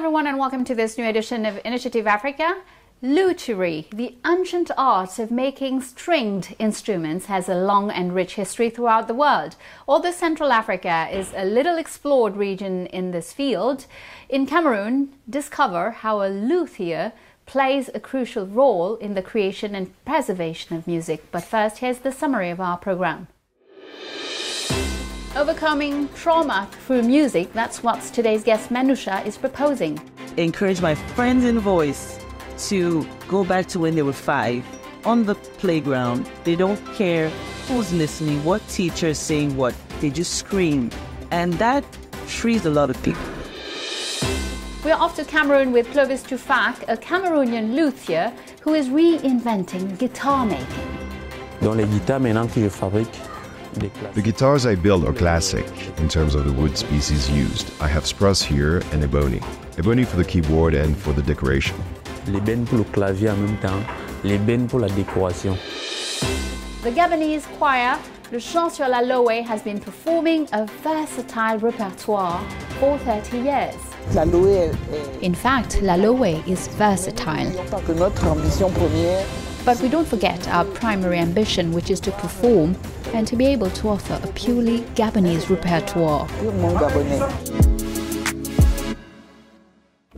everyone, and welcome to this new edition of Initiative Africa. Luthery, the ancient art of making stringed instruments, has a long and rich history throughout the world. Although Central Africa is a little explored region in this field, in Cameroon, discover how a luthier plays a crucial role in the creation and preservation of music. But first, here's the summary of our program. Overcoming trauma through music, that's what today's guest Menoosha is proposing. Encourage my friends in voice to go back to when they were 5. On the playground, they don't care who's listening, what teacher is saying what, they just scream. And that frees a lot of people. We're off to Cameroon with Clovis Tufak, a Cameroonian luthier who is reinventing guitar making. The guitars I build are classic in terms of the wood species used. I have spruce here and ebony. Ebony for the keyboard and for the decoration. Les bennes pour le clavier en même temps, les bennes pour la décoration. The Gabonese choir, le Chant sur la Lowé, has been performing a versatile repertoire for 30 years. In fact, la Lowé is versatile. But we don't forget our primary ambition, which is to perform and to be able to offer a purely Gabonese repertoire.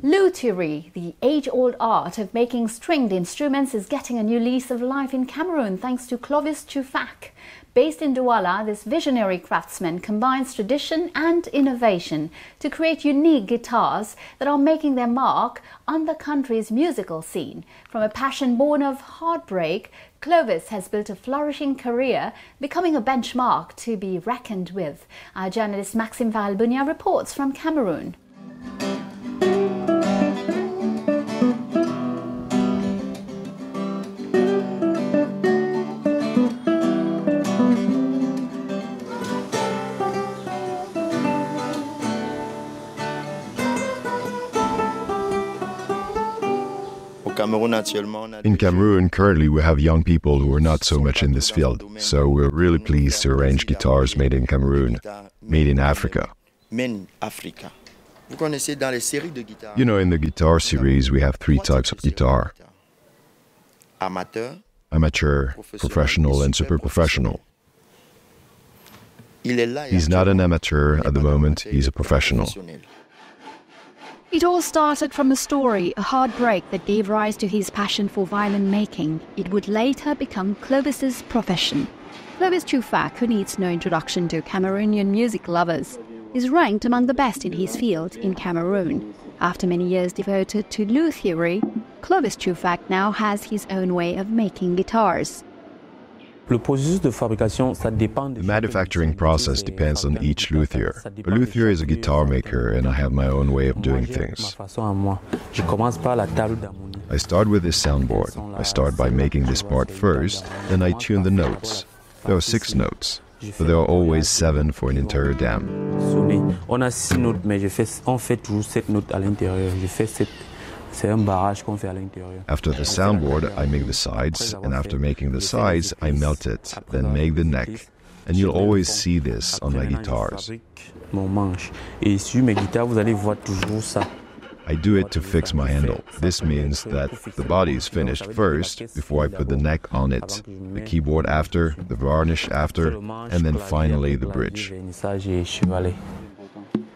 Luthery, the age-old art of making stringed instruments, is getting a new lease of life in Cameroon thanks to Clovis Tufak. Based in Douala, this visionary craftsman combines tradition and innovation to create unique guitars that are making their mark on the country's musical scene. From a passion born of heartbreak, Clovis has built a flourishing career, becoming a benchmark to be reckoned with. Our journalist Maxime Valbunia reports from Cameroon. In Cameroon, currently we have young people who are not so much in this field, so we're really pleased to arrange guitars made in Cameroon, made in Africa. You know, in the guitar series we have 3 types of guitar: amateur, professional and super professional. He's not an amateur at the moment, he's a professional. It all started from a story, a heartbreak that gave rise to his passion for violin making. It would later become Clovis's profession. Clovis Tufak, who needs no introduction to Cameroonian music lovers, is ranked among the best in his field in Cameroon. After many years devoted to luthiery, Clovis Tufak now has his own way of making guitars. The manufacturing process depends on each luthier. A luthier is a guitar maker and I have my own way of doing things. I start with this soundboard. I start by making this part first, then I tune the notes. There are 6 notes, but there are always 7 for an interior dam. After the soundboard, I make the sides, and after making the sides, I melt it, then make the neck. And you'll always see this on my guitars. I do it to fix my handle. This means that the body is finished first, before I put the neck on it, the keyboard after, the varnish after, and then finally the bridge.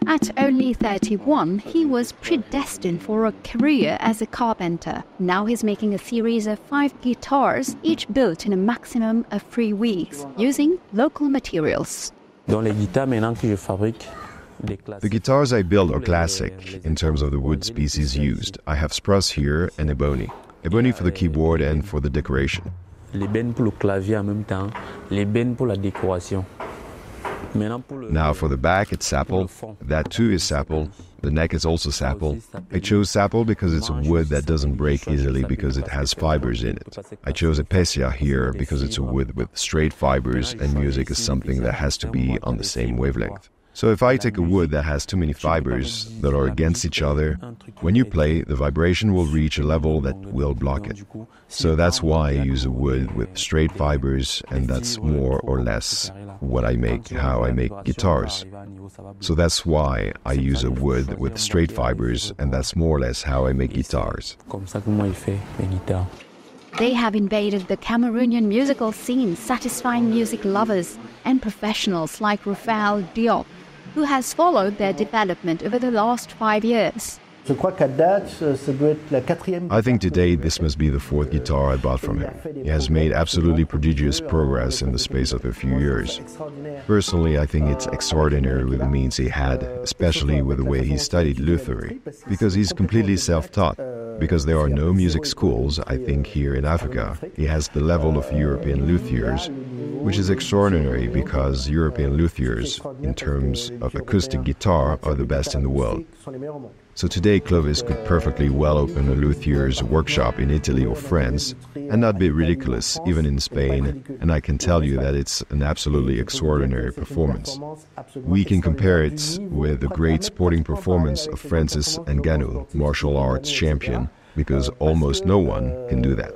At only 31, he was predestined for a career as a carpenter. Now he's making a series of 5 guitars, each built in a maximum of 3 weeks, using local materials. The guitars I build are classic in terms of the wood species used. I have spruce here and ebony. Ebony for the keyboard and for the decoration. Les bennes pour le clavier en même temps, les bennes pour la décoration. Now for the back it's sapple, that too is sapple, the neck is also sapple. I chose sapple because it's a wood that doesn't break easily because it has fibers in it. I chose impetus here because it's a wood with straight fibers and music is something that has to be on the same wavelength. So if I take a wood that has too many fibers that are against each other, when you play, the vibration will reach a level that will block it. So that's why I use a wood with straight fibers, and that's more or less how I make guitars. So that's why I use a wood with straight fibers, and that's more or less how I make guitars. They have invaded the Cameroonian musical scene, satisfying music lovers and professionals like Raphael Diop, who has followed their development over the last 5 years. I think today this must be the fourth guitar I bought from him. He has made absolutely prodigious progress in the space of a few years. Personally, I think it's extraordinary with the means he had, especially with the way he studied lutherie, because he's completely self-taught. Because there are no music schools, I think, here in Africa. He has the level of European luthiers, which is extraordinary because European luthiers, in terms of acoustic guitar, are the best in the world. So today Clovis could perfectly well open a luthier's workshop in Italy or France and not be ridiculous, even in Spain, and I can tell you that it's an absolutely extraordinary performance. We can compare it with the great sporting performance of Francis Ngannou, martial arts champion, because almost no one can do that.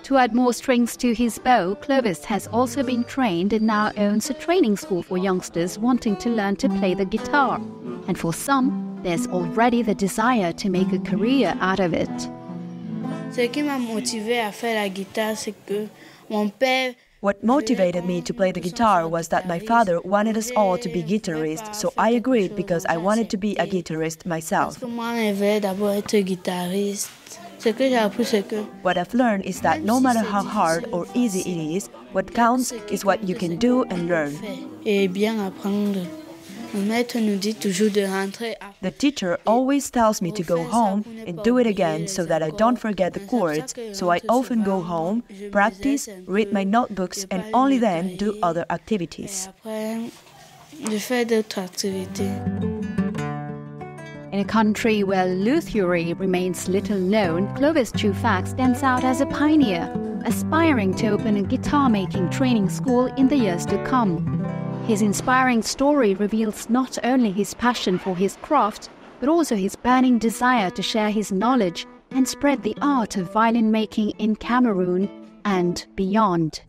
To add more strings to his bow, Clovis has also been trained and now owns a training school for youngsters wanting to learn to play the guitar. And for some, there's already the desire to make a career out of it. What motivated me to play the guitar was that my father wanted us all to be guitarists, so I agreed because I wanted to be a guitarist myself. What I've learned is that no matter how hard or easy it is, what counts is what you can do and learn. The teacher always tells me to go home and do it again so that I don't forget the chords, so I often go home, practice, read my notebooks, and only then do other activities. In a country where luthiery remains little known, Clovis Choufac stands out as a pioneer, aspiring to open a guitar-making training school in the years to come. His inspiring story reveals not only his passion for his craft, but also his burning desire to share his knowledge and spread the art of violin making in Cameroon and beyond.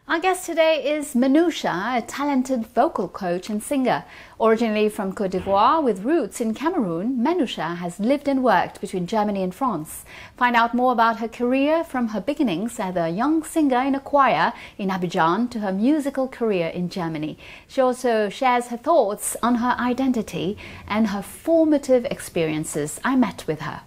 Our guest today is Menoosha, a talented vocal coach and singer. Originally from Côte d'Ivoire with roots in Cameroon, Menoosha has lived and worked between Germany and France. Find out more about her career from her beginnings as a young singer in a choir in Abidjan to her musical career in Germany. She also shares her thoughts on her identity and her formative experiences. I met with her.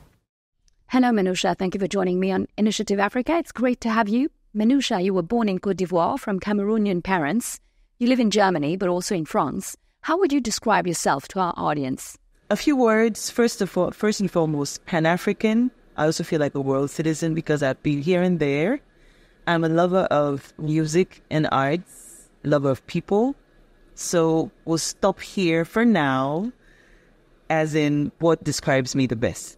Hello, Menoosha. Thank you for joining me on Initiative Africa. It's great to have you. Menoosha, you were born in Côte d'Ivoire from Cameroonian parents. You live in Germany, but also in France. How would you describe yourself to our audience? A few words. First and foremost, Pan-African. I also feel like a world citizen because I've been here and there. I'm a lover of music and arts, lover of people. So we'll stop here for now, as in what describes me the best.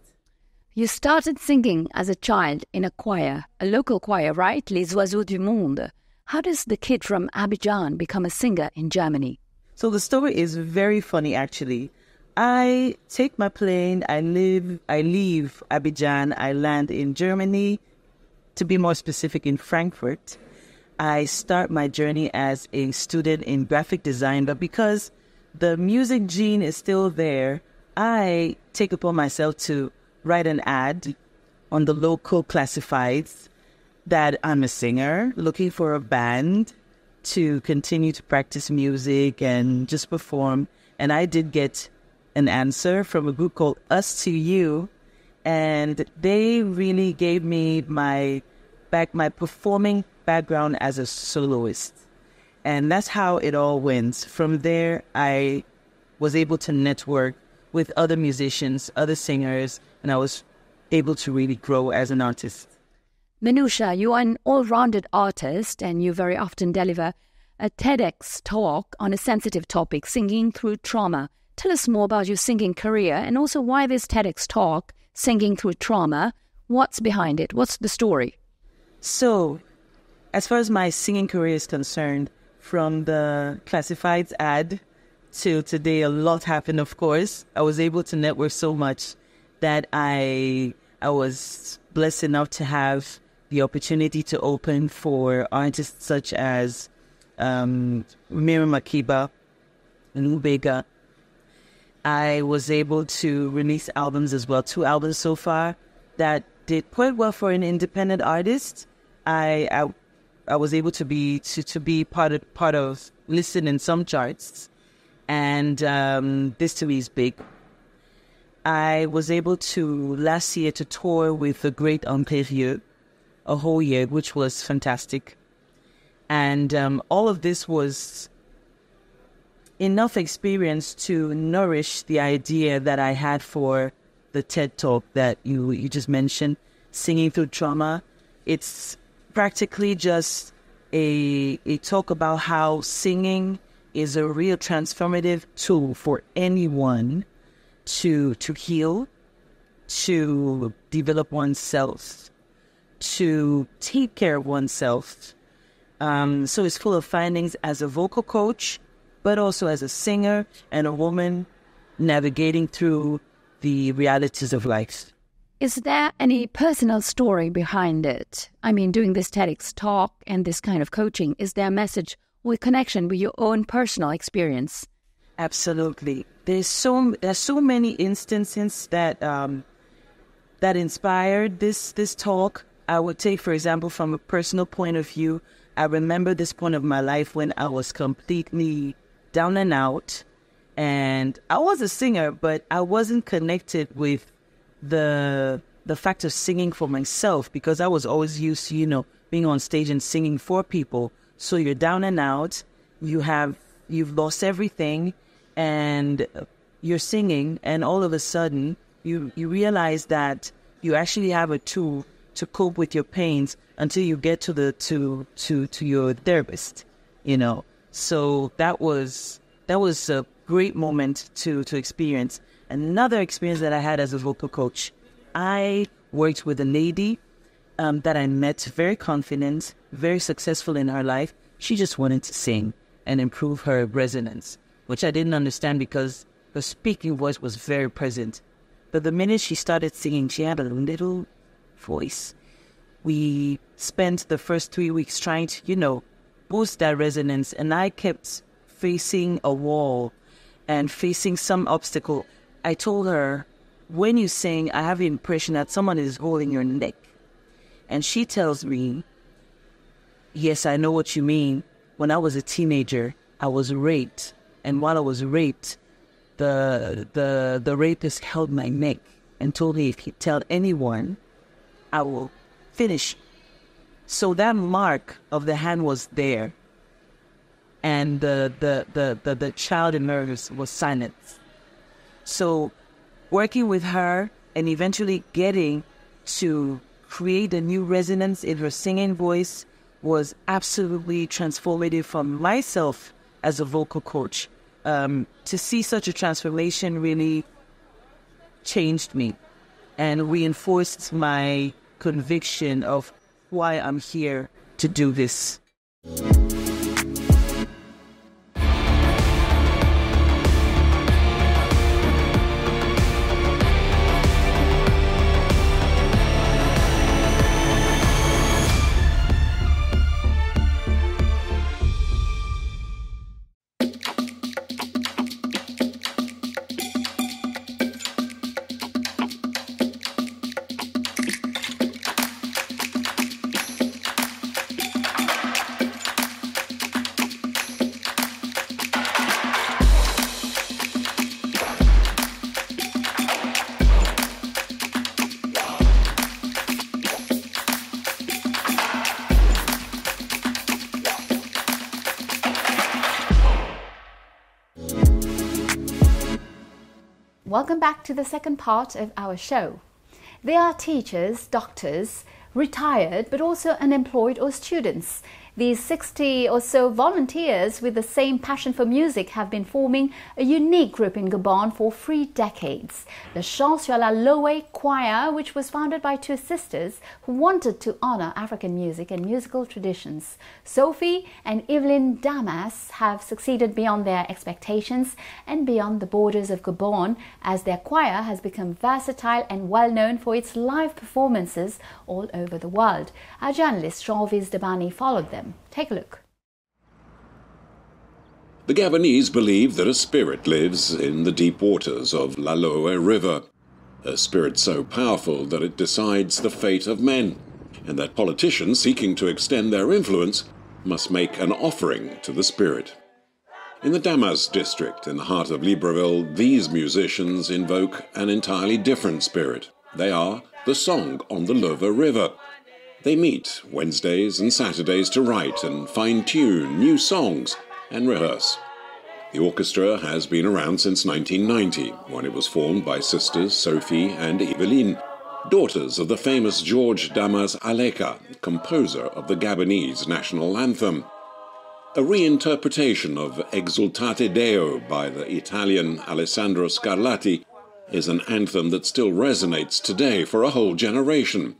You started singing as a child in a choir, a local choir, right? Les Oiseaux du Monde. How does the kid from Abidjan become a singer in Germany? So the story is very funny, actually. I take my plane, I leave Abidjan, I land in Germany, to be more specific, in Frankfurt. I start my journey as a student in graphic design, but because the music gene is still there, I take upon myself to write an ad on the local classifieds that I'm a singer looking for a band to continue to practice music and just perform. And I did get an answer from a group called Us to You, and they really gave me my performing background as a soloist. And that's how it all went. From there, I was able to network with other musicians, other singers, and I was able to really grow as an artist. Menoosha, you are an all-rounded artist and you very often deliver a TEDx talk on a sensitive topic, singing through trauma. Tell us more about your singing career and also why this TEDx talk Singing Through Trauma. What's behind it? What's the story? So, as far as my singing career is concerned, from the classifieds ad till today, a lot happened, of course. I was able to network so much that I was blessed enough to have the opportunity to open for artists such as Miriam Makeba, Lowé. I was able to release albums as well, 2 albums so far that did quite well for an independent artist. I was able to be part of listed in some charts, and this to me is big. I was able to last year to tour with the great Imperieux a whole year, which was fantastic, and all of this was enough experience to nourish the idea that I had for the TED Talk that you just mentioned, Singing Through Trauma. It's practically just a talk about how singing is a real transformative tool for anyone to heal, to develop oneself, to take care of oneself. So it's full of findings as a vocal coach, but also as a singer and a woman navigating through the realities of life. Is there any personal story behind it? I mean, doing this TEDx talk and this kind of coaching, is there a message with connection with your own personal experience? Absolutely. There's so many instances that that inspired this talk. I would take, for example, from a personal point of view, I remember this point of my life when I was completely down and out, and I was a singer, but I wasn't connected with the fact of singing for myself, because I was always used to, being on stage and singing for people. So you're down and out, you've lost everything, and you're singing, and all of a sudden you realize that you actually have a tool to cope with your pains until you get to your therapist, So that was a great moment to experience. Another experience that I had as a vocal coach, I worked with a lady that I met, very confident, very successful in her life. She just wanted to sing and improve her resonance, which I didn't understand because her speaking voice was very present. But the minute she started singing, she had a little voice. We spent the first 3 weeks trying to, boost that resonance, and I kept facing a wall and facing some obstacle. I told her, when you sing, I have the impression that someone is holding your neck. And she tells me, yes, I know what you mean. When I was a teenager, I was raped. And while I was raped, the rapist held my neck and told me if he tell anyone, I will finish. So that mark of the hand was there. And the child in her was silent. So working with her and eventually getting to create a new resonance in her singing voice was absolutely transformative for myself as a vocal coach. To see such a transformation really changed me and reinforced my conviction of why I'm here to do this. Welcome back to the second part of our show. They are teachers, doctors, retired, but also unemployed or students. These 60 or so volunteers with the same passion for music have been forming a unique group in Gabon for 3 decades. The Chant sur la Lowé choir, which was founded by 2 sisters who wanted to honor African music and musical traditions. Sophie and Evelyn Damas have succeeded beyond their expectations and beyond the borders of Gabon, as their choir has become versatile and well known for its live performances all over the world. Our journalist Jean-Viz Debani followed them. Take a look. The Gabonese believe that a spirit lives in the deep waters of La Lowé River, a spirit so powerful that it decides the fate of men, and that politicians seeking to extend their influence must make an offering to the spirit. In the Damas district, in the heart of Libreville, these musicians invoke an entirely different spirit. They are the Song on the Lowé River. They meet Wednesdays and Saturdays to write and fine-tune new songs and rehearse. The orchestra has been around since 1990, when it was formed by sisters Sophie and Evelyn, daughters of the famous George Damas Aleka, composer of the Gabonese national anthem. A reinterpretation of Exultate Deo by the Italian Alessandro Scarlatti is an anthem that still resonates today for a whole generation.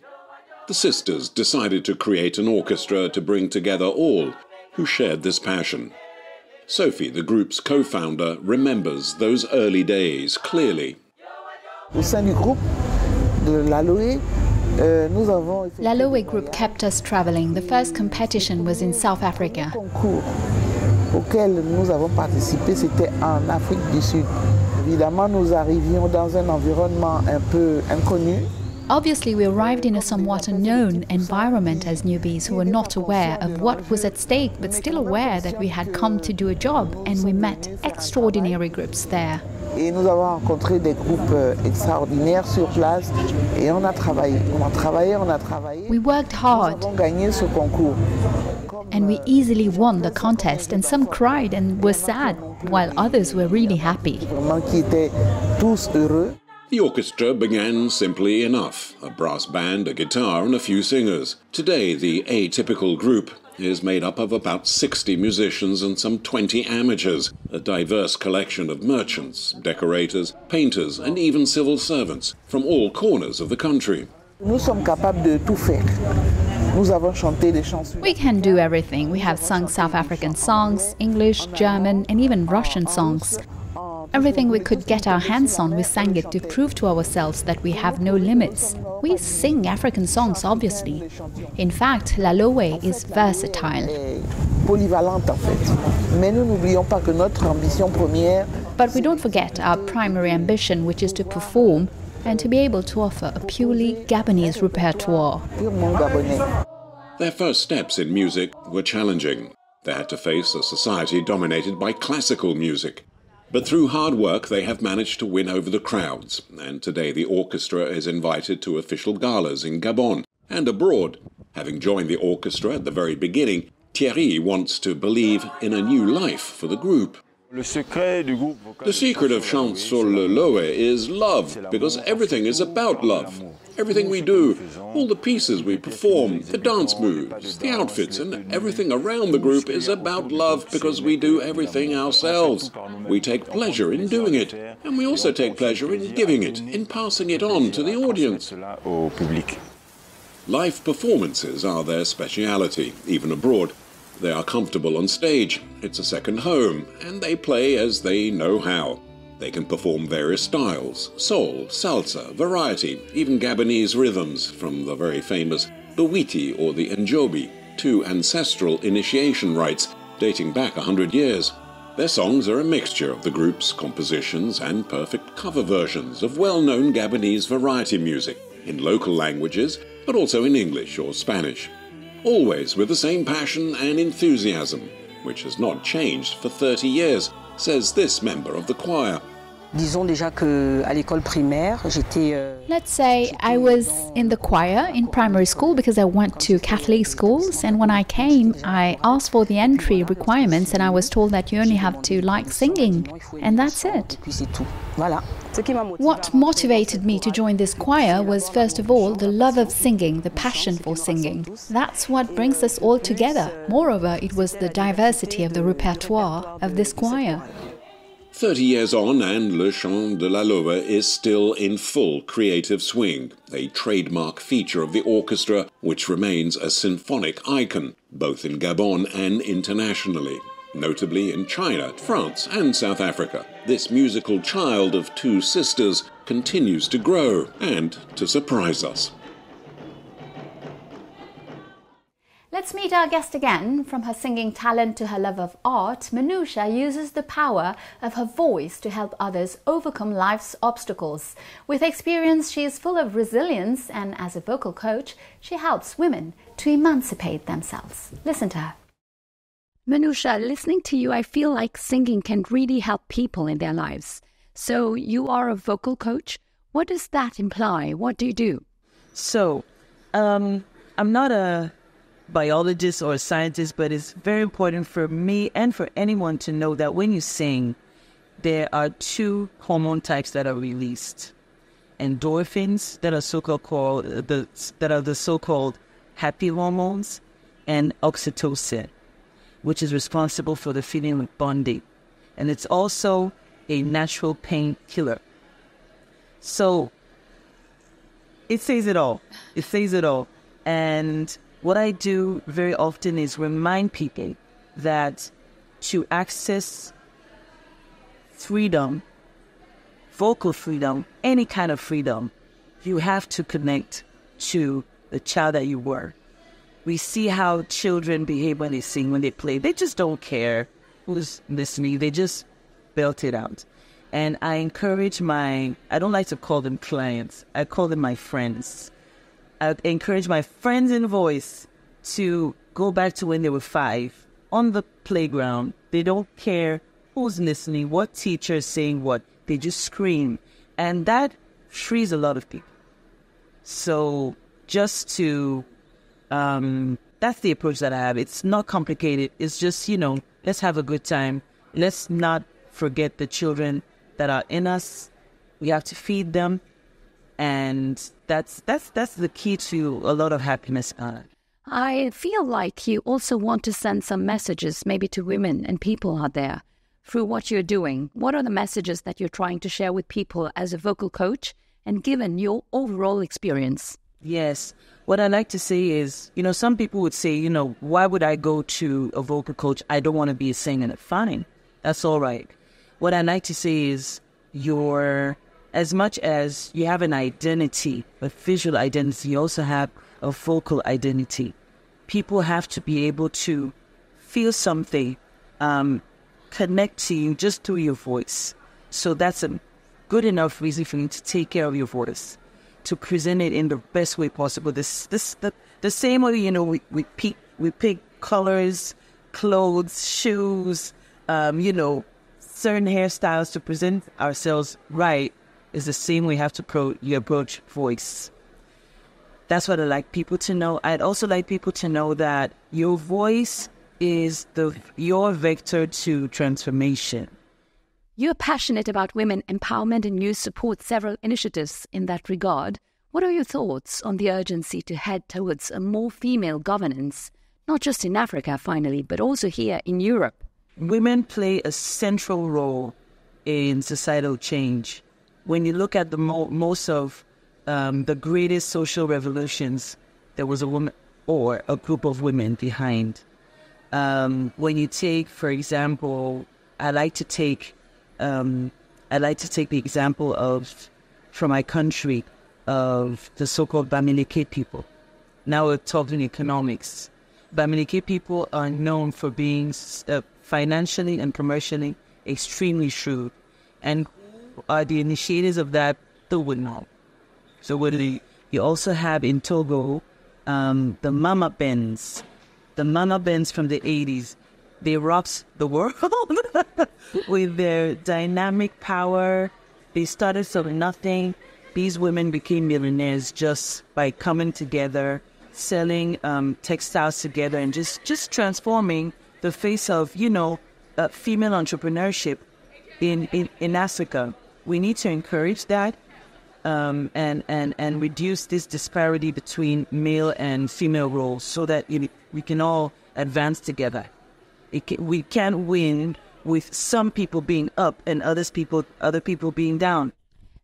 The sisters decided to create an orchestra to bring together all who shared this passion. Sophie, the group's co-founder, remembers those early days clearly. Au sein du groupe de La Lowé, La Lowé group kept us traveling. The first competition was in South Africa. concours auquel nous avons participé, c'était en Afrique du Sud. Évidemment, nous arrivions dans un environnement un peu inconnu. Obviously, we arrived in a somewhat unknown environment as newbies who were not aware of what was at stake, but still aware that we had come to do a job, and we met extraordinary groups there. Et nous avons rencontré des groupes extraordinaires sur place et on a travaillé. We worked hard. Nous avons gagné ce concours. And we easily won the contest, and some cried and were sad, while others were really happy. Vraiment qui étaient tous heureux. The orchestra began simply enough, a brass band, a guitar and a few singers. Today, the atypical group is made up of about 60 musicians and some 20 amateurs, a diverse collection of merchants, decorators, painters and even civil servants from all corners of the country. Nous sommes capables de tout faire. Nous avons chanté des chansons. We can do everything. We have sung South African songs, English, German, and even Russian songs. Everything we could get our hands on, we sang it to prove to ourselves that we have no limits. We sing African songs, obviously. In fact, La Lowé is versatile. Polyvalente en fait. Mais nous n'oublions pas que notre ambition première. But we don't forget our primary ambition, which is to perform and to be able to offer a purely Gabonese repertoire. Purement gabonais. Their first steps in music were challenging. They had to face a society dominated by classical music. But through hard work, they have managed to win over the crowds, and today the orchestra is invited to official galas in Gabon and abroad. Having joined the orchestra at the very beginning, Thierry wants to believe in a new life for the group. The secret of Chant sur la Lowé is love, because everything is about love. Everything we do, all the pieces we perform, the dance moves, the outfits, and everything around the group is about love because we do everything ourselves. We take pleasure in doing it, and we also take pleasure in giving it, in passing it on to the audience. Live performances are their speciality, even abroad. They are comfortable on stage, it's a second home, and they play as they know how. They can perform various styles, soul, salsa, variety, even Gabonese rhythms, from the very famous Bawiti or the Njobi, to ancestral initiation rites dating back 100 years. Their songs are a mixture of the group's compositions and perfect cover versions of well-known Gabonese variety music, in local languages, but also in English or Spanish. Always with the same passion and enthusiasm, which has not changed for 30 years, says this member of the choir. Let's say I was in the choir in primary school because I went to Catholic schools, and when I came, I asked for the entry requirements and I was told that you only have to like singing, and that's it. What motivated me to join this choir was, first of all, the love of singing, the passion for singing. That's what brings us all together. Moreover, it was the diversity of the repertoire of this choir. 30 years on, and Le Chant de la Lowé is still in full creative swing, a trademark feature of the orchestra which remains a symphonic icon, both in Gabon and internationally. Notably in China, France and South Africa, this musical child of two sisters continues to grow and to surprise us. Let's meet our guest again. From her singing talent to her love of art, Menoosha uses the power of her voice to help others overcome life's obstacles. With experience, she is full of resilience, and as a vocal coach, she helps women to emancipate themselves. Listen to her. Menoosha, listening to you, I feel like singing can really help people in their lives. So you are a vocal coach. What does that imply? What do you do? So, I'm not a biologist or a scientist, but it's very important for me and for anyone to know that when you sing, there are two hormone types that are released. Endorphins that are the so-called happy hormones, and oxytocin, which is responsible for the feeling of bonding. And it's also a natural painkiller. So it says it all. It says it all. And what I do very often is remind people that to access freedom, vocal freedom, any kind of freedom, you have to connect to the child that you were. We see how children behave when they sing, when they play. They just don't care who's listening. They just belt it out. And I encourage I don't like to call them clients. I call them my friends. I encourage my friends in voice to go back to when they were 5 on the playground. They don't care who's listening, what teacher is saying what. They just scream. And that frees a lot of people. So just to, that's the approach that I have. It's not complicated. It's just, let's have a good time. Let's not forget the children that are in us. We have to feed them. And that's the key to a lot of happiness. I feel like you also want to send some messages maybe to women and people out there through what you're doing. What are the messages that you're trying to share with people as a vocal coach and given your overall experience? Yes. What I like to say is, some people would say, why would I go to a vocal coach? I don't want to be a singer. Fine. That's all right. What I like to say is as much as you have an identity, a visual identity, you also have a vocal identity. People have to be able to feel something, connect to you just through your voice. So that's a good enough reason for you to take care of your voice, to present it in the best way possible. The same way, we pick colors, clothes, shoes, certain hairstyles to present ourselves right. Is the same way you have to approach voice. That's what I like people to know. I'd also like people to know that your voice is your vector to transformation. You're passionate about women empowerment and you support several initiatives in that regard. What are your thoughts on the urgency to head towards a more female governance, not just in Africa, finally, but also here in Europe? Women play a central role in societal change. When you look at most of the greatest social revolutions, there was a woman or a group of women behind. When you take, for example, I like to take the example of, from my country, of the so-called Bamileke people. Now we're talking economics. Bamileke people are known for being financially and commercially extremely shrewd, and are the initiators of that, the women. So you also have in Togo the Mama Bens. The Mama Bens from the 80s. They rocked the world with their dynamic power, They started from nothing. These women became millionaires just by coming together, selling textiles together, and just transforming the face of, female entrepreneurship in Africa. We need to encourage that and reduce this disparity between male and female roles so that we can all advance together. We can't win with some people being up and other people being down.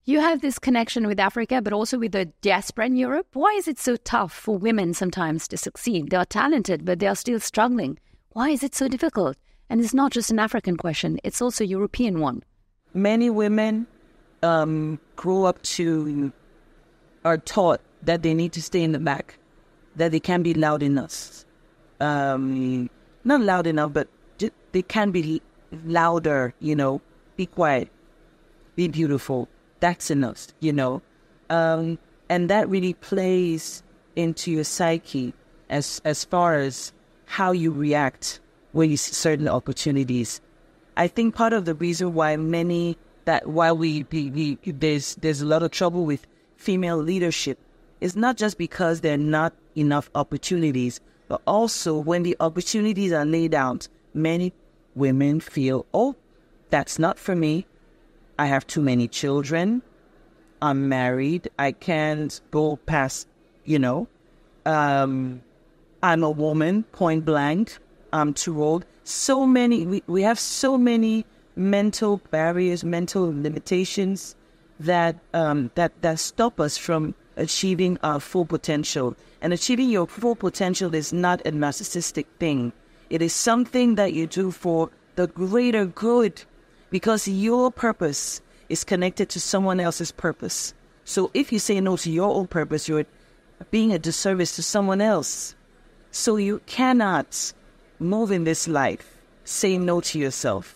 You have this connection with Africa, but also with the diaspora in Europe. Why is it so tough for women sometimes to succeed? They are talented, but they are still struggling. Why is it so difficult? And it's not just an African question, it's also a European one. Many women grow up are taught that they need to stay in the back, that they can't be loud enough. Not loud enough, but they can be louder, be quiet, be beautiful. That's enough, and that really plays into your psyche as far as how you react when you see certain opportunities. I think part of the reason why there's a lot of trouble with female leadership is not just because there are not enough opportunities, but also when the opportunities are laid out, many women feel, oh, that's not for me. I have too many children. I'm married. I can't go past, I'm a woman, point blank. I'm too old. So many, we have so many mental barriers, mental limitations that stop us from achieving our full potential. And achieving your full potential is not a narcissistic thing. It is something that you do for the greater good, because your purpose is connected to someone else's purpose. So if you say no to your own purpose, you're being a disservice to someone else. So you cannot move in this life saying no to yourself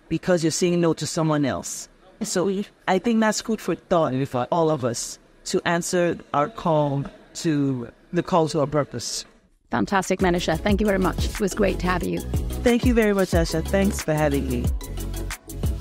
because you're saying no to someone else. So I think that's food for thought for all of us to answer our call to the call to our purpose. Fantastic, Menoosha. Thank you very much. It was great to have you. Thank you very much, Asha. Thanks for having me.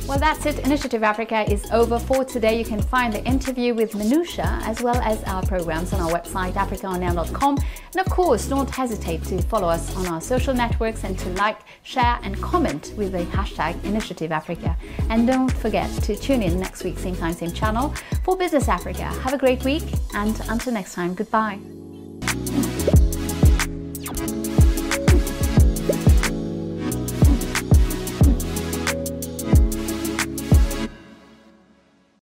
Well, that's it. Initiative Africa is over for today. You can find the interview with Menoosha as well as our programs on our website, africaonline.com. And of course, don't hesitate to follow us on our social networks and to like, share and comment with the hashtag Initiative Africa. And don't forget to tune in next week, same time, same channel for Business Africa. Have a great week, and until next time, goodbye.